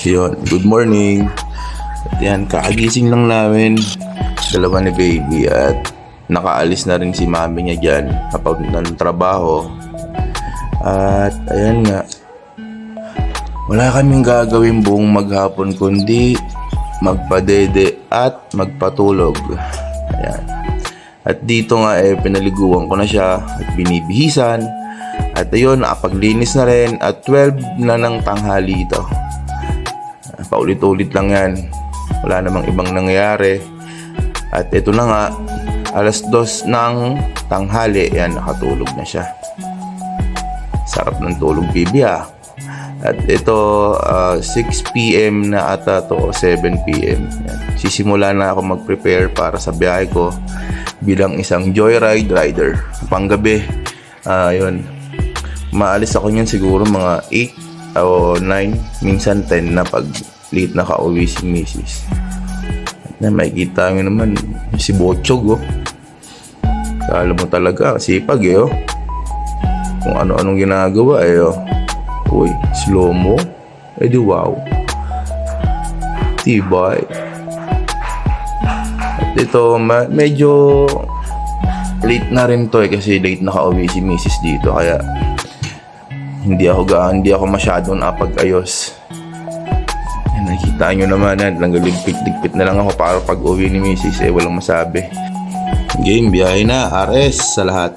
Yun, good morning. At yan, kakagising lang namin. Dalawa ni baby at nakaalis na rin si mami niya dyan kapag ng trabaho. At ayan nga, wala kaming gagawin buong maghapon kundi magpadede at magpatulog. Ayan. At dito nga pinaliguan ko na siya at binibihisan. At ayun, nakapaglinis na rin at 12 na ng tanghali ito. Paulit-ulit lang yan. Wala namang ibang nangyayari. At ito na nga, alas 2 ng tanghali. Yan, nakatulog na siya. Sarap ng tulog, baby ah. At ito, 6 p.m. na ata to o 7 p.m. Yan. Sisimula na ako mag-prepare para sa biyahe ko bilang isang joyride rider. Panggabi, yun. Maalis ako niyan siguro mga 8 o 9, minsan 10 na pag late na ka-uwi si Mrs. Na makikita nyo naman si Botchog, oh. Kala mo talaga, sipag eh, oh. Kung ano-anong ginagawa eh, oh. Uy, slow mo. Eh di wow. Tibay. At ito, medyo late na rin to eh, kasi late na ka-uwi si Mrs. dito, kaya hindi ako masyadong napag-ayos. Nakikita nyo naman yan, ligpit na lang ako para pag uwi ni Mrs. walang masabi. Game, biyahe na, RS sa lahat.